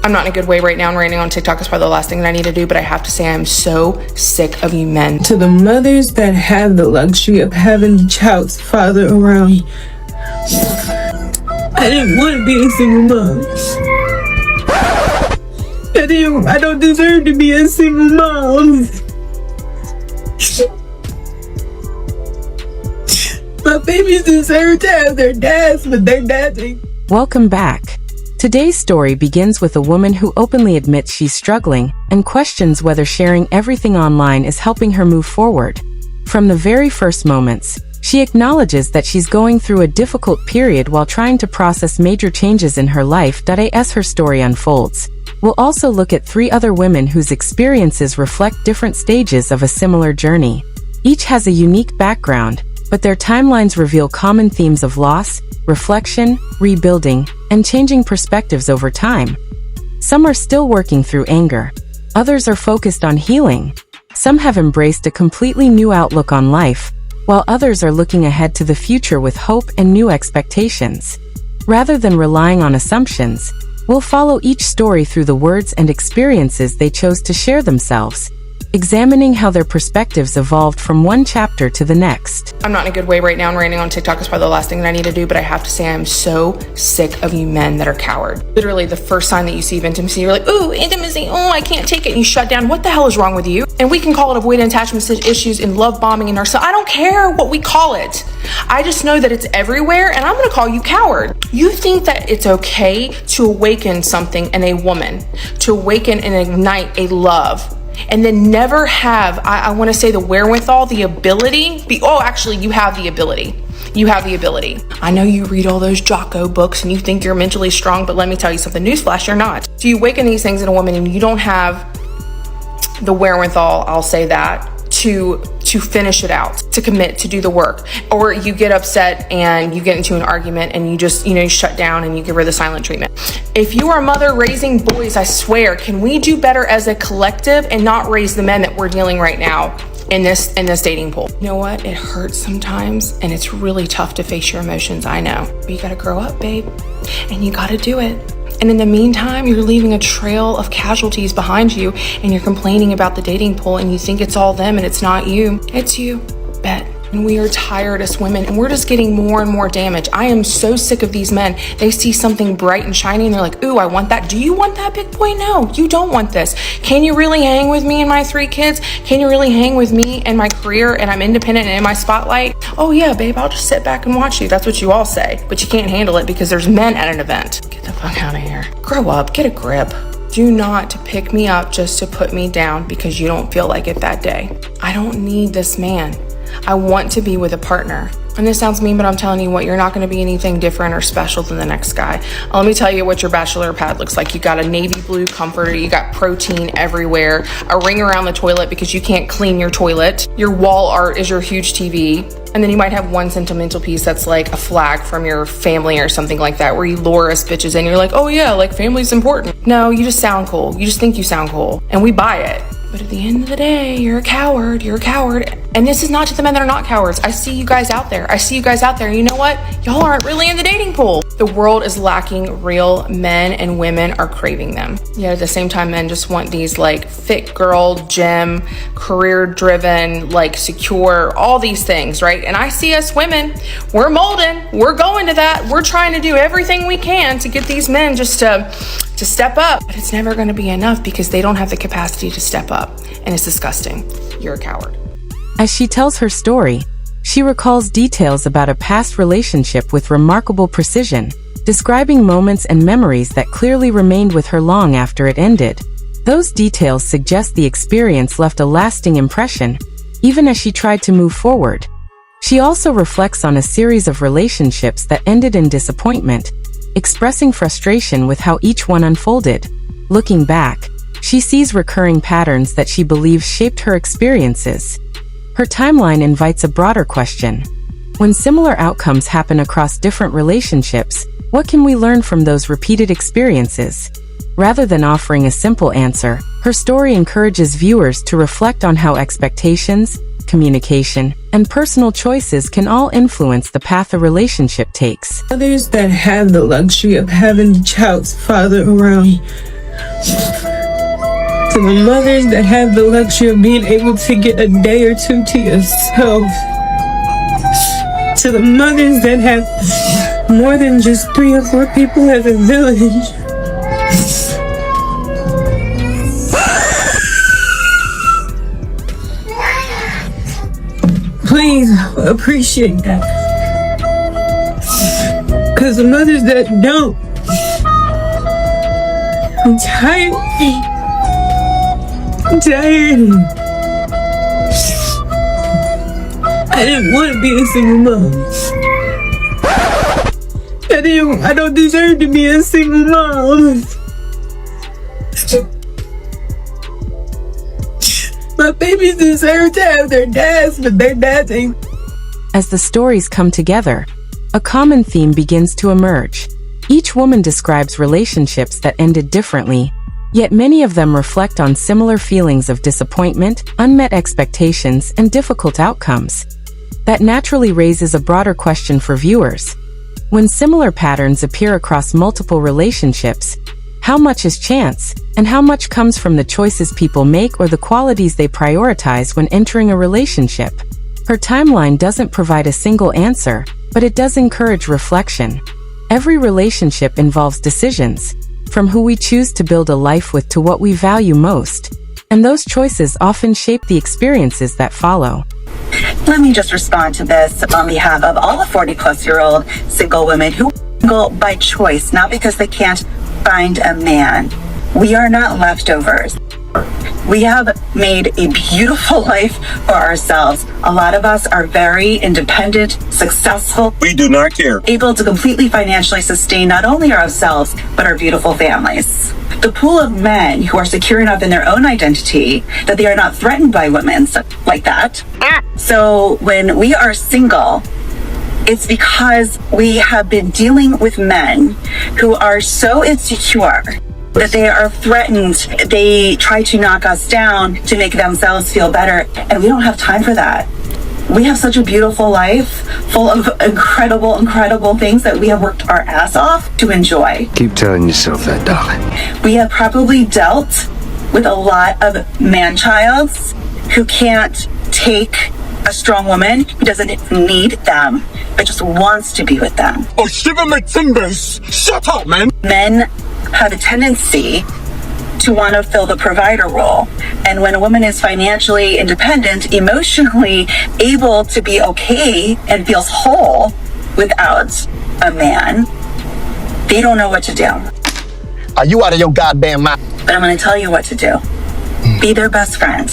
I'm not in a good way right now, and ranting on TikTok is probably the last thing that I need to do, but I have to say I'm so sick of you men. To the mothers that have the luxury of having a child's father around, I didn't want to be a single mom. I don't deserve to be a single mom. My babies deserve to have their dads, but their dads ain't. Welcome back. Today's story begins with a woman who openly admits she's struggling and questions whether sharing everything online is helping her move forward. From the very first moments, she acknowledges that she's going through a difficult period while trying to process major changes in her life. As her story unfolds, we'll also look at 3 other women whose experiences reflect different stages of a similar journey. Each has a unique background, but their timelines reveal common themes of loss, reflection, rebuilding, and changing perspectives over time. Some are still working through anger. Others are focused on healing. Some have embraced a completely new outlook on life, while others are looking ahead to the future with hope and new expectations. Rather than relying on assumptions, we'll follow each story through the words and experiences they chose to share themselves, examining how their perspectives evolved from one chapter to the next. I'm not in a good way right now, and ranting on TikTok is probably the last thing that I need to do, but I have to say I'm so sick of you men that are cowards. Literally, the first sign that you see of intimacy, you're like, ooh, intimacy, oh, I can't take it, and you shut down. What the hell is wrong with you? And we can call it avoidant attachment issues and love bombing and narcissism. I don't care what we call it. I just know that it's everywhere, and I'm gonna call you coward. You think that it's okay to awaken something in a woman, to awaken and ignite a love, and then never have, I want to say, the wherewithal, the ability. Actually, you have the ability. You have the ability. I know you read all those Jocko books and you think you're mentally strong, but let me tell you something. Newsflash, you're not. So you awaken these things in a woman and you don't have the wherewithal, I'll say that, to finish it out, to commit, to do the work. Or you get upset and you get into an argument and you just, you shut down and you give her the silent treatment. If you are a mother raising boys, I swear, can we do better as a collective and not raise the men that we're dealing right now in this dating pool? You know what? It hurts sometimes and it's really tough to face your emotions, I know. But you gotta grow up, babe, and you gotta do it. And in the meantime, you're leaving a trail of casualties behind you and you're complaining about the dating pool and you think it's all them and it's not you. It's you, bet. And we are tired as women and we're just getting more and more damage. I am so sick of these men. They see something bright and shiny and they're like, ooh, I want that. Do you want that, big boy? No, you don't want this. Can you really hang with me and my 3 kids? Can you really hang with me and my career and I'm independent and in my spotlight? Oh yeah, babe, I'll just sit back and watch you. That's what you all say. But you can't handle it because there's men at an event. Get the fuck out of here. Grow up, get a grip. Do not pick me up just to put me down because you don't feel like it that day. I don't need this man. I want to be with a partner. And this sounds mean, but I'm telling you what, you're not going to be anything different or special than the next guy. Let me tell you what your bachelor pad looks like. You got a navy blue comforter, you got protein everywhere, a ring around the toilet because you can't clean your toilet. Your wall art is your huge TV. And then you might have one sentimental piece that's like a flag from your family or something like that, where you lure us bitches in. You're like, oh yeah, like family's important. No, you just sound cool. You just think you sound cool. And we buy it. But at the end of the day, you're a coward. You're a coward. And this is not to the men that are not cowards. I see you guys out there. And you know what? Y'all aren't really in the dating pool. The world is lacking real men and women are craving them. Yet at the same time, men just want these like fit girl, gym, career driven, like secure, all these things, right? And I see us women, we're molding. We're going to that. We're trying to do everything we can to get these men just to step up. But it's never going to be enough because they don't have the capacity to step up. And it's disgusting. You're a coward. As she tells her story, she recalls details about a past relationship with remarkable precision, describing moments and memories that clearly remained with her long after it ended. Those details suggest the experience left a lasting impression, even as she tried to move forward. She also reflects on a series of relationships that ended in disappointment, expressing frustration with how each one unfolded. Looking back, she sees recurring patterns that she believes shaped her experiences. Her timeline invites a broader question. When similar outcomes happen across different relationships, what can we learn from those repeated experiences? Rather than offering a simple answer, her story encourages viewers to reflect on how expectations, communication, and personal choices can all influence the path a relationship takes. Others that have the luxury of having a child's father around, To the mothers that have the luxury of being able to get a day or two to yourself. To the mothers that have more than just 3 or 4 people as a village. Please appreciate that. Because the mothers that don't, I'm tired. I'm tired. I didn't want to be a single mom. I don't deserve to be a single mom. My babies deserve to have their dads, but their dads ain't. As the stories come together, a common theme begins to emerge. Each woman describes relationships that ended differently, yet many of them reflect on similar feelings of disappointment, unmet expectations, and difficult outcomes. That naturally raises a broader question for viewers. When similar patterns appear across multiple relationships, how much is chance, and how much comes from the choices people make or the qualities they prioritize when entering a relationship? Her timeline doesn't provide a single answer, but it does encourage reflection. Every relationship involves decisions, from who we choose to build a life with to what we value most, and those choices often shape the experiences that follow. Let me just respond to this on behalf of all the 40-plus-year-old single women who are single by choice, not because they can't find a man. We are not leftovers. We have made a beautiful life for ourselves. A lot of us are very independent, successful. We do not care. Able to completely financially sustain not only ourselves, but our beautiful families. The pool of men who are secure enough in their own identity that they are not threatened by women like that. So when we are single, it's because we have been dealing with men who are so insecure that they are threatened. They try to knock us down to make themselves feel better, and we don't have time for that. We have such a beautiful life full of incredible things that we have worked our ass off to enjoy. Keep telling yourself that, darling. We have probably dealt with a lot of man-childs who can't take a strong woman who doesn't need them, but just wants to be with them. Oh, shiver my timbers! Shut up, man! Men have a tendency to want to fill the provider role. And when a woman is financially independent, emotionally able to be okay and feels whole without a man, they don't know what to do. Are you out of your goddamn mind? But I'm going to tell you what to do. Be their best friend,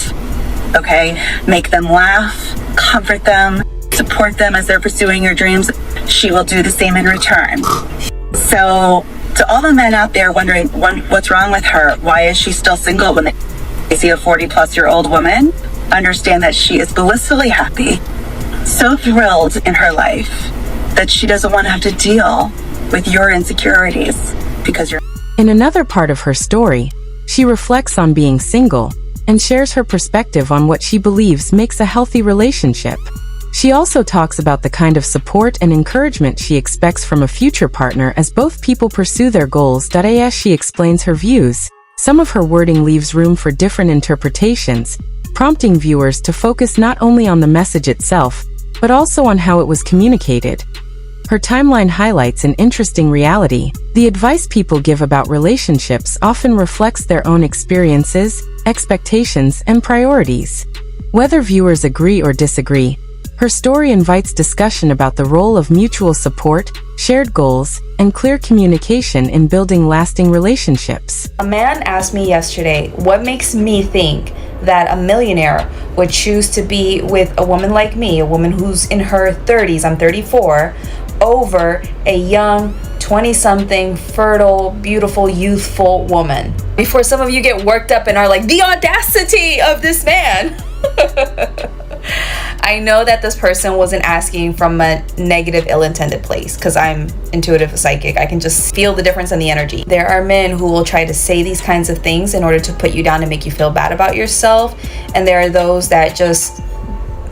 okay? Make them laugh, comfort them, support them as they're pursuing your dreams. She will do the same in return. So, to all the men out there wondering what's wrong with her, why is she still single when they see a 40-plus-year-old woman, understand that she is blissfully happy, so thrilled in her life that she doesn't want to have to deal with your insecurities because you're... In another part of her story, she reflects on being single and shares her perspective on what she believes makes a healthy relationship. She also talks about the kind of support and encouragement she expects from a future partner as both people pursue their goals. As she explains her views, some of her wording leaves room for different interpretations, prompting viewers to focus not only on the message itself, but also on how it was communicated. Her timeline highlights an interesting reality. The advice people give about relationships often reflects their own experiences, expectations, and priorities. Whether viewers agree or disagree, her story invites discussion about the role of mutual support, shared goals, and clear communication in building lasting relationships. A man asked me yesterday, what makes me think that a millionaire would choose to be with a woman like me, a woman who's in her 30s, I'm 34, over a young 20-something, fertile, beautiful, youthful woman. Before some of you get worked up and are like, the audacity of this man. I know that this person wasn't asking from a negative, ill-intended place because I'm intuitive psychic. I can just feel the difference in the energy. There are men who will try to say these kinds of things in order to put you down and make you feel bad about yourself. And there are those that just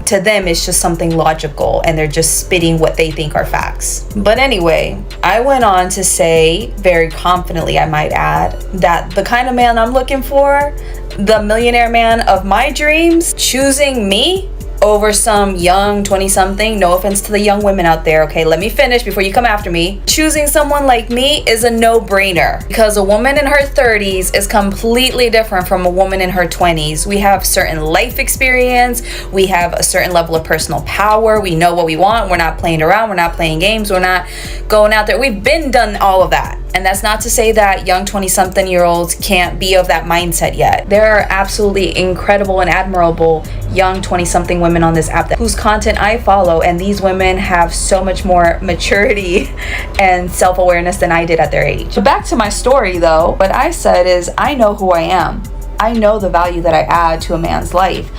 to them it's just something logical and they're just spitting what they think are facts. But anyway, I went on to say, very confidently I might add, that the kind of man I'm looking for, the millionaire man of my dreams, choosing me over some young 20-something, no offense to the young women out there, okay, let me finish before you come after me. Choosing someone like me is a no-brainer because a woman in her 30s is completely different from a woman in her 20s. We have certain life experience, we have a certain level of personal power, we know what we want, we're not playing around, we're not playing games, we're not going out there. We've been done all of that. And that's not to say that young 20-something-year-olds can't be of that mindset yet. There are absolutely incredible and admirable young 20-something women on this app whose content I follow, and these women have so much more maturity and self-awareness than I did at their age. But back to my story though, what I said is I know who I am. I know the value that I add to a man's life.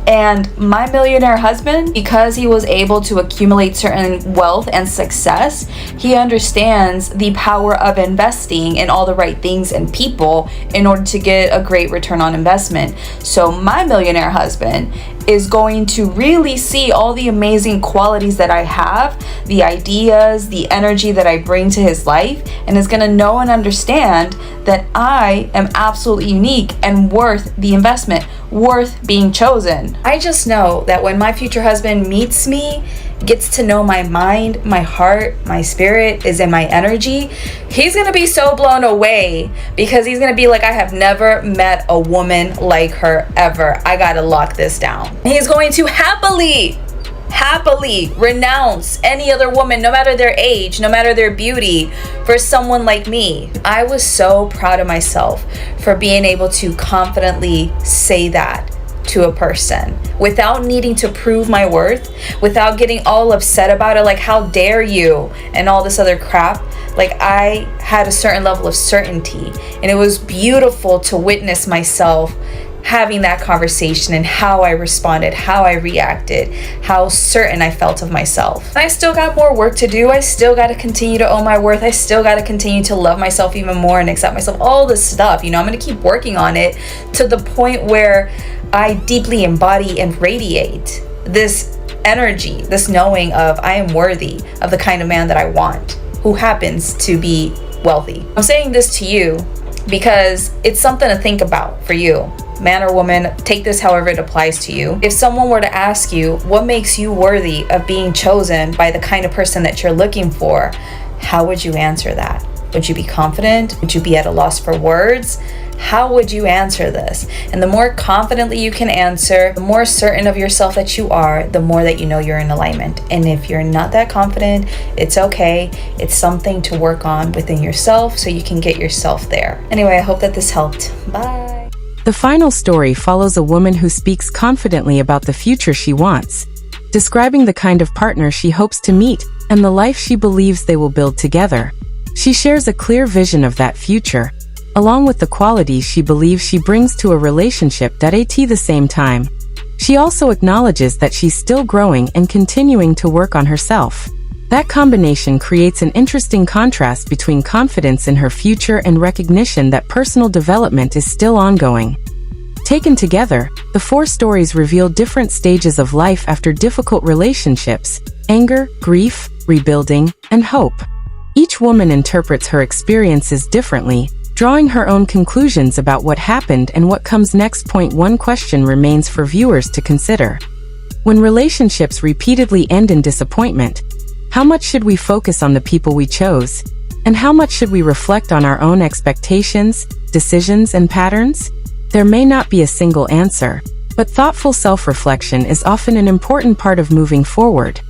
And my millionaire husband, because he was able to accumulate certain wealth and success, he understands the power of investing in all the right things and people in order to get a great return on investment. So my millionaire husband is going to really see all the amazing qualities that I have, the ideas, the energy that I bring to his life, and is going to know and understand that I am absolutely unique and worth the investment, worth being chosen. I just know that when my future husband meets me, gets to know my mind, my heart, my spirit, is in my energy, he's gonna be so blown away because he's gonna be like, I have never met a woman like her ever. I gotta lock this down. He's going to happily renounce any other woman, no matter their age, no matter their beauty, for someone like me. I was so proud of myself for being able to confidently say that to a person without needing to prove my worth, without getting all upset about it, like how dare you and all this other crap. Like I had a certain level of certainty, and it was beautiful to witness myself having that conversation and how I responded, how I reacted, how certain I felt of myself. I still got more work to do. I still got to continue to own my worth. I still got to continue to love myself even more and accept myself, all this stuff. You know, I'm going to keep working on it to the point where I deeply embody and radiate this energy, this knowing of I am worthy of the kind of man that I want, who happens to be wealthy. I'm saying this to you because it's something to think about for you. Man or woman, take this however it applies to you. If someone were to ask you what makes you worthy of being chosen by the kind of person that you're looking for, how would you answer that? Would you be confident? Would you be at a loss for words? How would you answer this? And the more confidently you can answer, the more certain of yourself that you are, the more that you know you're in alignment. And if you're not that confident, it's okay. It's something to work on within yourself so you can get yourself there. Anyway, I hope that this helped. Bye. The final story follows a woman who speaks confidently about the future she wants, describing the kind of partner she hopes to meet and the life she believes they will build together. She shares a clear vision of that future, along with the qualities she believes she brings to a relationship at the same time. She also acknowledges that she's still growing and continuing to work on herself. That combination creates an interesting contrast between confidence in her future and recognition that personal development is still ongoing. Taken together, the 4 stories reveal different stages of life after difficult relationships, anger, grief, rebuilding, and hope. Each woman interprets her experiences differently, drawing her own conclusions about what happened and what comes next. One question remains for viewers to consider. When relationships repeatedly end in disappointment, how much should we focus on the people we chose? And how much should we reflect on our own expectations, decisions, and patterns? There may not be a single answer, but thoughtful self-reflection is often an important part of moving forward.